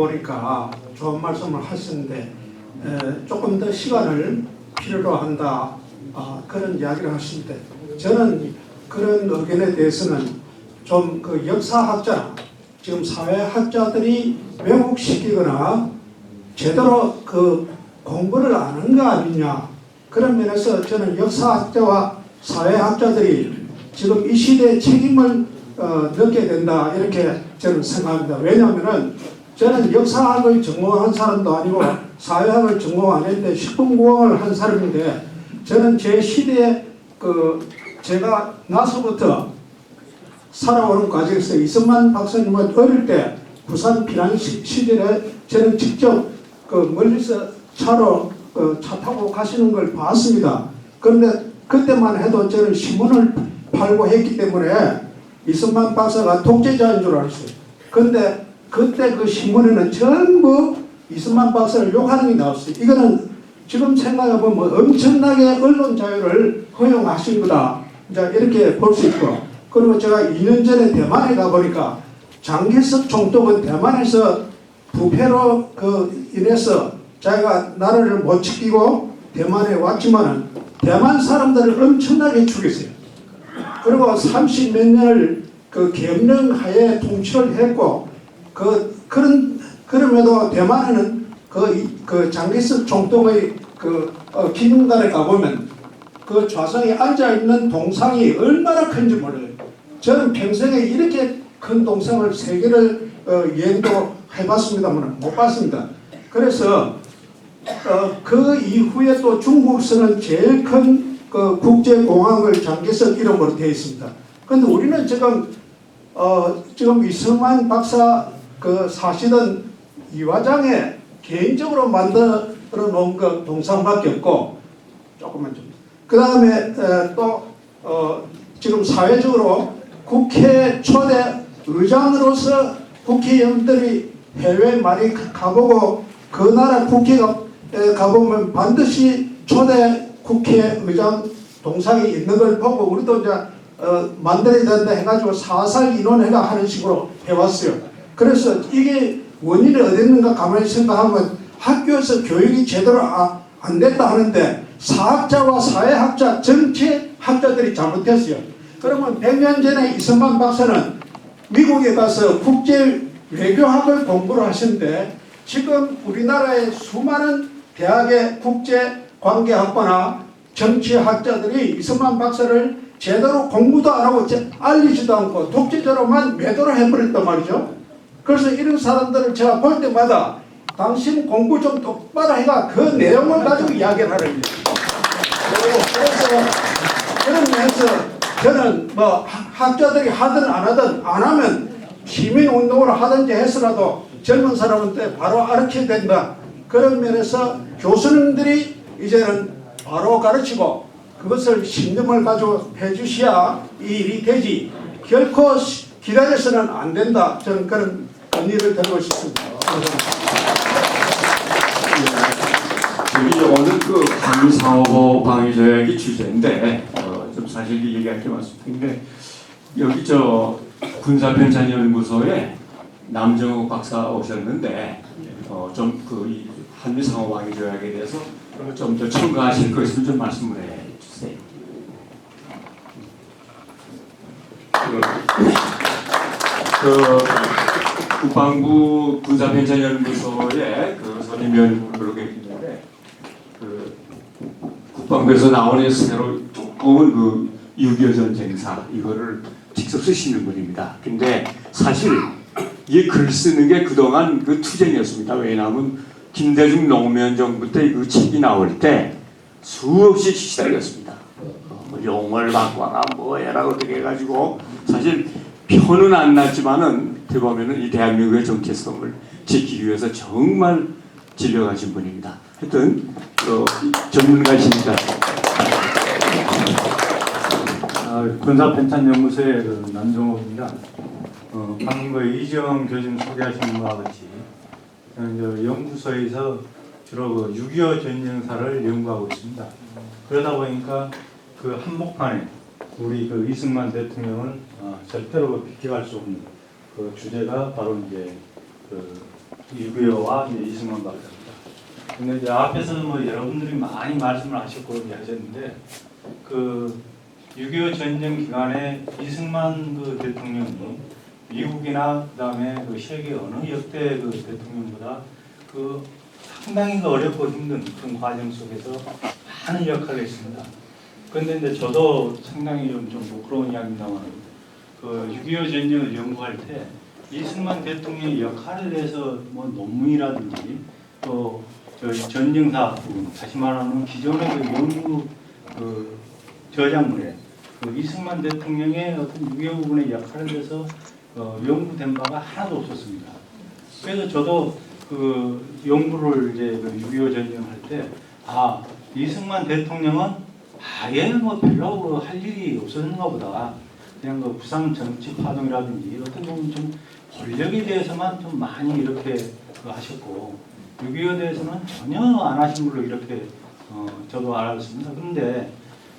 보니까 좋은 말씀을 하셨는데 조금 더 시간을 필요로 한다 그런 이야기를 하시는데 저는 그런 의견에 대해서는 좀 그 역사학자 지금 사회학자들이 왜곡시키거나 제대로 그 공부를 안 한 거 아니냐 그런 면에서 저는 역사학자와 사회학자들이 지금 이 시대의 책임을 느껴야 된다 이렇게 저는 생각합니다. 왜냐하면은 저는 역사학을 전공한 사람도 아니고 사회학을 전공 안 했는데 식품공학을 한 사람인데 저는 제 시대에 제가 나서부터 살아오는 과정에서 이승만 박사님은 어릴 때 부산 피난 시절에 저는 직접 멀리서 차로 차 타고 가시는 걸 봤습니다. 그런데 그때만 해도 저는 신문을 팔고 했기 때문에 이승만 박사가 독재자인 줄 알았어요. 그런데 그때 그 신문에는 전부 이승만 박사를 욕하는 게 나왔어요. 이거는 지금 생각해보면 엄청나게 언론 자유를 허용하신 거다. 이제 이렇게 볼 수 있고, 그리고 제가 2년 전에 대만에 가보니까 장개석 총독은 대만에서 부패로 인해서 자기가 나라를 못 지키고 대만에 왔지만은 대만 사람들을 엄청나게 죽였어요. 그리고 30몇 년을 계엄령 하에 통치를 했고, 그럼에도 대만에는 장개석 총독의 기념관에 가보면 그 좌상에 앉아있는 동상이 얼마나 큰지 몰라요. 저는 평생에 이렇게 큰 동상을 3개를 여행도 해봤습니다만 못 봤습니다. 그래서 그 이후에 또 중국에서는 제일 큰 국제공항을 장개석 이름으로 되어 있습니다. 그런데 우리는 지금 이승만 박사 사실은 이화장에 개인적으로 만들어 놓은 그 동상밖에 없고, 조금만 좀. 그 다음에 또 지금 사회적으로 국회 초대 의장으로서 국회의원들이 해외 많이 가보고 그 나라 국회에 가보면 반드시 초대 국회의장 동상이 있는 걸 보고 우리도 이제 만들어야 된다 해가지고 사살인원회가 하는 식으로 해왔어요. 그래서 이게 원인이 어디 있는가 가만히 생각하면 학교에서 교육이 제대로 안 됐다 하는데 사학자와 사회학자, 정치학자들이 잘못했어요. 그러면 100년 전에 이승만 박사는 미국에 가서 국제 외교학을 공부를 하셨는데 지금 우리나라의 수많은 대학의 국제관계학과나 정치학자들이 이승만 박사를 제대로 공부도 안 하고 알리지도 않고 독재자로만 매도를 해버렸단 말이죠. 그래서 이런 사람들을 제가 볼 때마다 당신 공부 좀 똑바로 해가 그 내용을 가지고 이야기를 하는 거예요. 그래서 그런 면에서 저는 뭐 학자들이 하든 안 하든 안 하면 시민운동을 하든지 해서라도 젊은 사람한테 바로 가르쳐야 된다. 그런 면에서 교수님들이 이제는 바로 가르치고 그것을 신념을 가지고 해주셔야 이 일이 되지 결코 기다려서는 안 된다. 저는 그런 의미를 드리고 싶습니다. 오늘 한미상호 방위조약이 주제인데 좀 사실 얘기할 게 많습니다. 여기 군사편찬연구소에 남정욱 박사 오셨는데 좀 이 한미상호 방위조약에 대해서 좀 더 첨가하실 거 있으면 좀 말씀을 해주세요. 국방부 군사편찬연구소에 선임위원으로 그렇게 있는데 국방부에서 나오는 새로 두꺼운 6.25 전쟁사 이거를 직접 쓰시는 분입니다. 근데 사실 이 글 쓰는 게 그동안 투쟁이었습니다. 왜냐하면 김대중 노무현 정부 때 그 책이 나올 때 수없이 시달렸습니다. 용을 바꿔라 뭐해라 어떻게 해가지고 사실 표는 안 났지만은 어떻게 보면은 이 대한민국의 정체성을 지키기 위해서 정말 진료하신 분입니다. 하여튼 전문가이시니까. 군사편찬연구소의 남정욱입니다. 방금 이정 교수님 소개하신 바와 같이 연구소에서 주로 6.25 전쟁사를 연구하고 있습니다. 그러다 보니까 한복판에 우리 이승만 대통령을 절대로 비켜갈 수 없는 주제가 바로 이제 유교와 이승만 박사입니다. 근데 이제 앞에서 뭐 여러분들이 많이 말씀을 하셨고 하셨는데 그 6.25 전쟁 기간에 이승만 그 대통령이 미국이나 그다음에 그 세계 어느 역대 그 대통령보다 그 상당히 그 어렵고 힘든 그런 과정 속에서 많은 역할을 했습니다. 그런데 이제 저도 상당히 좀 부끄러운 이야기입니다만 그 6.25 전쟁을 연구할 때 이승만 대통령의 역할에 대해서 뭐 논문이라든지 또 저희 전쟁사 부분, 다시 말하면 기존의 그 연구 그 저작물에 그 이승만 대통령의 어떤 6.25 부분의 역할에 대해서 연구된 바가 하나도 없었습니다. 그래서 저도 그 연구를 이제 그 6.25 전쟁을 할 때 이승만 대통령은 아예 뭐 별로 할 일이 없었는가 보다. 그냥 그 부산 정치 파동이라든지 어떤 부분 좀 권력에 대해서만 좀 많이 이렇게 하셨고 6.25에 대해서는 전혀 안 하신 걸로 이렇게 저도 알았습니다. 그런데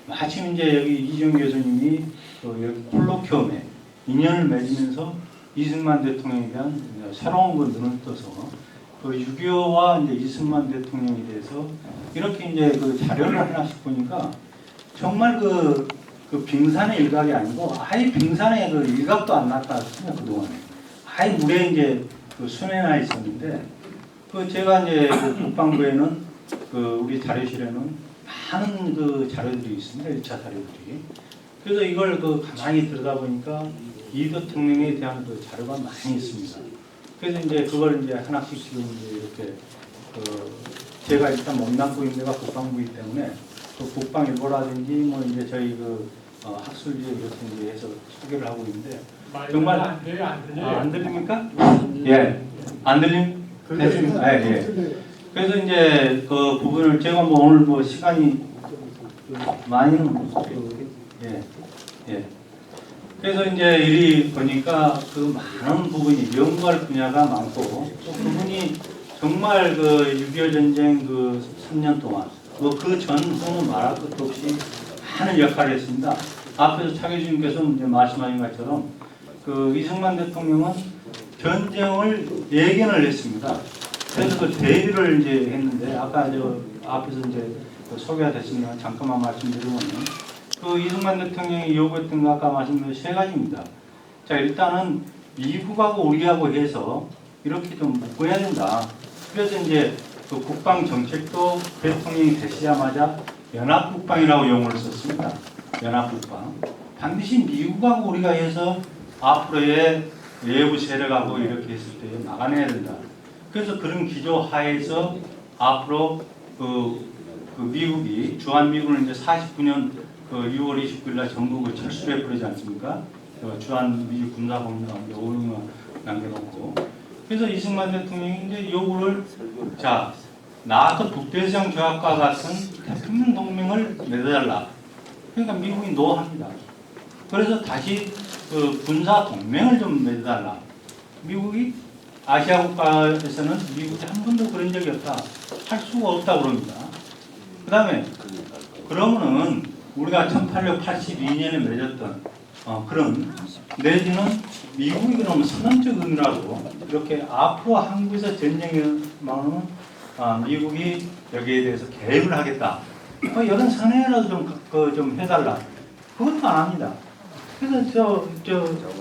마침 이제 여기 이지영 교수님이 여기 콜로키움에 인연을 맺으면서 이승만 대통령에 대한 새로운 그 눈을 떠서 그 6.25와 이제 이승만 대통령에 대해서 이렇게 이제 그 자료를 하나씩 보니까 정말 그 빙산의 일각이 아니고 아예 빙산의 그 일각도 안 나타났습니다. 그동안에 아예 물에 이제 그 순회나 있었는데 그 제가 이제 그 국방부에는 그 우리 자료실에는 많은 그 자료들이 있습니다. 1차 자료들이. 그래서 이걸 그 가만히 들여다보니까 이 대통령에 대한 그 자료가 많이 있습니다. 그래서 이제 그걸 이제 하나씩 지금 이제 이렇게 제가 일단 몸담고 있는 데가 국방부이기 때문에 그 국방일보라든지 뭐 이제 저희 그 학술지 이렇게 이제 해서 소개를 하고 있는데 정말 안 들립니까? 예, 안 들림? 됐습니다. 예. 그래서 이제 그 부분을 제가 뭐 오늘 뭐 시간이 많이는 예. 그래서 이제 이리 보니까 그 많은 부분이 연구할 분야가 많고 또 그분이 정말 그 6.25 전쟁 그 3년 동안 그 전후는 말할 것도 없이 많은 역할을 했습니다. 앞에서 차교수님께서 이제 말씀하신 것처럼 그 이승만 대통령은 전쟁을 예견을 했습니다. 그래서 그 대비를 이제 했는데 아까 앞에서 이제 소개가 됐습니다. 잠깐만 말씀드리면 그 이승만 대통령이 요구했던 거 아까 말씀드린 세 가지입니다. 자 일단은 미국하고 우리하고 해서 이렇게 좀 묶어야 된다. 그래서 이제 그 국방 정책도 대통령이 되시자마자 연합국방이라고 용어를 썼습니다. 연합국방. 반드시 미국하고 우리가 해서 앞으로의 외부 세력하고 이렇게 했을 때 막아내야 된다. 그래서 그런 기조 하에서 앞으로 그 미국이 주한미군을 이제 49년 그 6월 29일 날 전부 그 철수해 버리지 않습니까? 주한미 군사공무가 이제 5년만 남겨놓고 그래서 이승만 대통령이 이제 요구를 나아가 북대서양 조약과 같은 태평양 동맹을 맺어달라. 그러니까 미국이 노합니다. 그래서 다시 그 군사 동맹을 좀 맺어달라. 미국이 아시아 국가에서는 미국이 한 번도 그런 적이 없다. 할 수가 없다 그럽니다. 그 다음에 그러면은 우리가 1882년에 맺었던 그런 내지는 미국이 그러면 선언적 의미라고 이렇게 앞으로 한국에서 전쟁이 나오면 미국이 여기에 대해서 개입을 하겠다. 이런 선언이라도 좀 해달라. 그것도 안 합니다. 그래서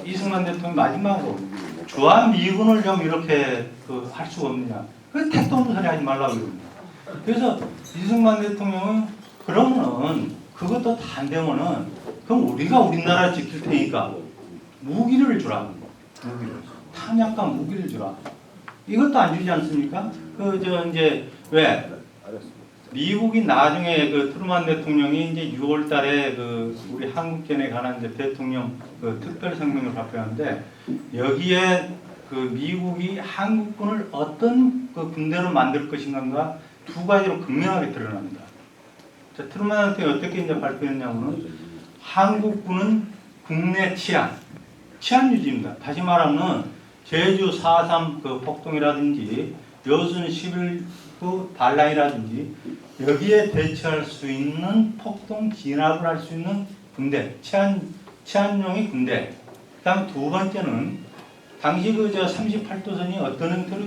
이승만 대통령 마지막으로 주한미군을 좀 이렇게 할 수가 없느냐. 그 택도 없는 소리 하지 말라고 그럽니다. 그래서 이승만 대통령은 그러면은 그것도 다 안 되면은 그럼 우리가 우리나라를 지킬 테니까 무기를 주라. 무기를. 탄약과 무기를 주라. 이것도 안 주지 않습니까? 이제 왜? 미국이 나중에 그 트루만 대통령이 이제 6월 달에 우리 한국전에 관한 이제 대통령 특별声明을 발표하는데 여기에 미국이 한국군을 어떤 군대로 만들 것인가가 두 가지로 극명하게 드러납니다. 자, 트루만 대통령이 어떻게 이제 발표했냐면은 한국군은 국내 치안 유지입니다. 다시 말하면 제주 4.3 폭동이라든지 여순 11구 반란이라든지 여기에 대처할 수 있는 폭동 진압을 할 수 있는 군대, 치안용의 군대. 그다음 두 번째는 당시 38도선이 어떤 형태로